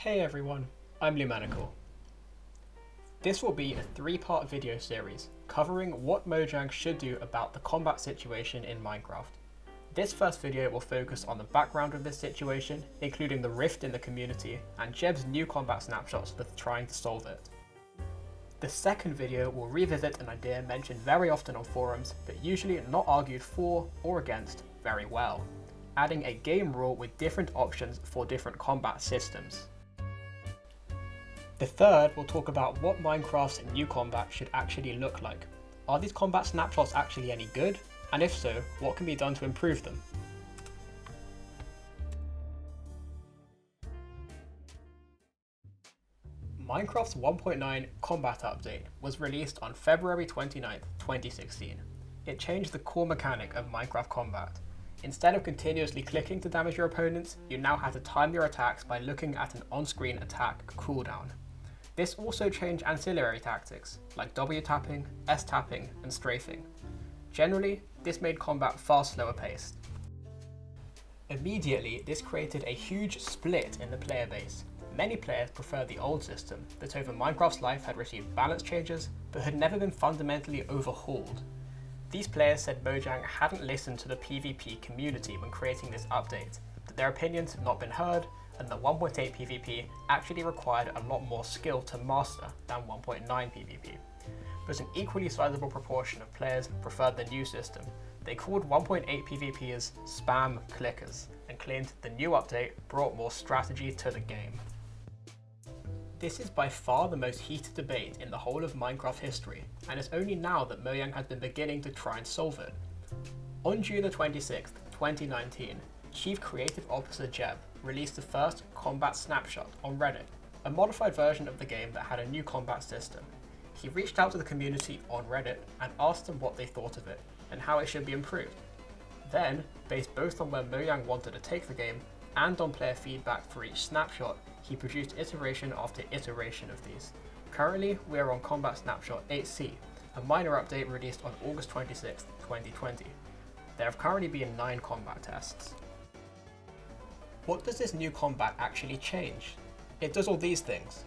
Hey everyone, I'm Lumanical. This will be a 3-part video series covering what Mojang should do about the combat situation in Minecraft. This first video will focus on the background of this situation, including the rift in the community and Jeb's new combat snapshots for trying to solve it. The second video will revisit an idea mentioned very often on forums, but usually not argued for or against very well, adding a game rule with different options for different combat systems. The third will talk about what Minecraft's new combat should actually look like. Are these combat snapshots actually any good? And if so, what can be done to improve them? Minecraft's 1.9 combat update was released on February 29, 2016. It changed the core mechanic of Minecraft combat. Instead of continuously clicking to damage your opponents, you now have to time your attacks by looking at an on-screen attack cooldown. This also changed ancillary tactics, like W tapping, S tapping, and strafing. Generally, this made combat far slower paced. Immediately, this created a huge split in the player base. Many players preferred the old system that over Minecraft's life had received balance changes, but had never been fundamentally overhauled. These players said Mojang hadn't listened to the PvP community when creating this update, that their opinions had not been heard, and that 1.8 PvP actually required a lot more skill to master than 1.9 PvP. But an equally sizable proportion of players preferred the new system. They called 1.8 PvP as spam clickers, and claimed the new update brought more strategy to the game. This is by far the most heated debate in the whole of Minecraft history, and it's only now that Mojang has been beginning to try and solve it. On June 26, 2019, Chief Creative Officer Jeb released the first combat snapshot on Reddit, a modified version of the game that had a new combat system. He reached out to the community on Reddit and asked them what they thought of it and how it should be improved. Then, based both on where Mojang wanted to take the game and on player feedback for each snapshot, he produced iteration after iteration of these. Currently, we are on Combat Snapshot 8C, a minor update released on August 26, 2020. There have currently been 9 combat tests. What does this new combat actually change? It does all these things.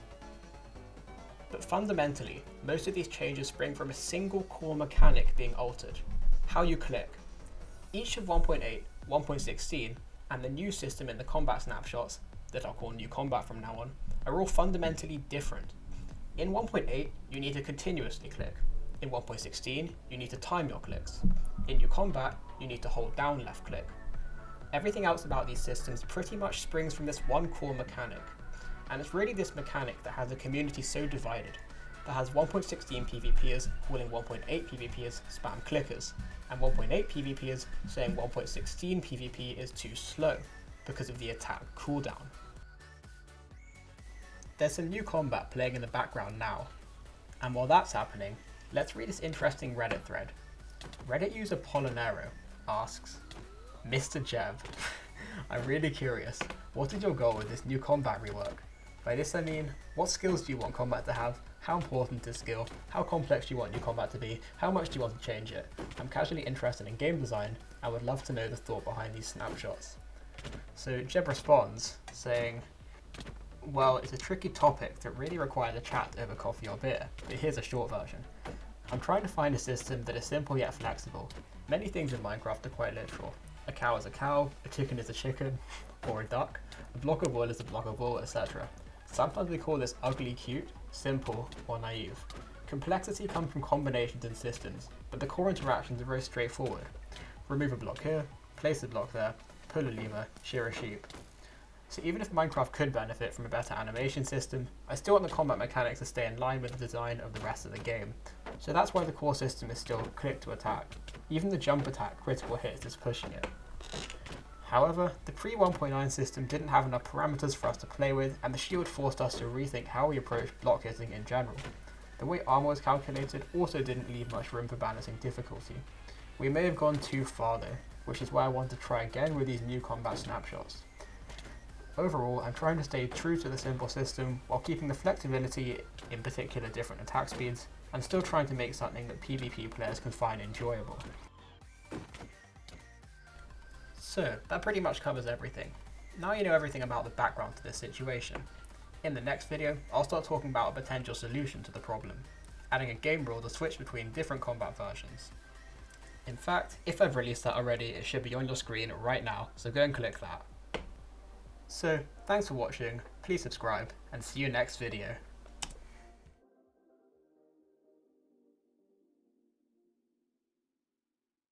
But fundamentally, most of these changes spring from a single core mechanic being altered: how you click. Each of 1.8, 1.16, and the new system in the combat snapshots, that I'll call new combat from now on, are all fundamentally different. In 1.8, you need to continuously click. In 1.16, you need to time your clicks. In new combat, you need to hold down left click. Everything else about these systems pretty much springs from this one core mechanic, and it's really this mechanic that has the community so divided, that has 1.16 PvPers calling 1.8 PvPers spam clickers, and 1.8 PvPers saying 1.16 PvP is too slow because of the attack cooldown. There's some new combat playing in the background now, and while that's happening, let's read this interesting Reddit thread. Reddit user Polinero asks, Mr. Jeb, I'm really curious, what is your goal with this new combat rework? By this I mean, what skills do you want combat to have? How important is skill? How complex do you want new combat to be? How much do you want to change it? I'm casually interested in game design and would love to know the thought behind these snapshots. So Jeb responds, saying, well, it's a tricky topic that really requires a chat over coffee or beer, but here's a short version. I'm trying to find a system that is simple yet flexible. Many things in Minecraft are quite literal. A cow is a cow, a chicken is a chicken, or a duck, a block of wool is a block of wool, etc. Sometimes we call this ugly cute, simple, or naive. Complexity comes from combinations and systems, but the core interactions are very straightforward. Remove a block here, place a block there, pull a lemur, shear a sheep. So even if Minecraft could benefit from a better animation system, I still want the combat mechanics to stay in line with the design of the rest of the game. So that's why the core system is still click to attack. Even the jump attack critical hits is pushing it. However, the pre-1.9 system didn't have enough parameters for us to play with, and the shield forced us to rethink how we approach block hitting in general. The way armor was calculated also didn't leave much room for balancing difficulty. We may have gone too far though, which is why I want to try again with these new combat snapshots. Overall, I'm trying to stay true to the simple system while keeping the flexibility, in particular different attack speeds, and still trying to make something that PvP players can find enjoyable. So, that pretty much covers everything. Now you know everything about the background to this situation. In the next video, I'll start talking about a potential solution to the problem, adding a game rule to switch between different combat versions. In fact, if I've released that already, it should be on your screen right now, so go and click that. So, thanks for watching, please subscribe, and see you next video.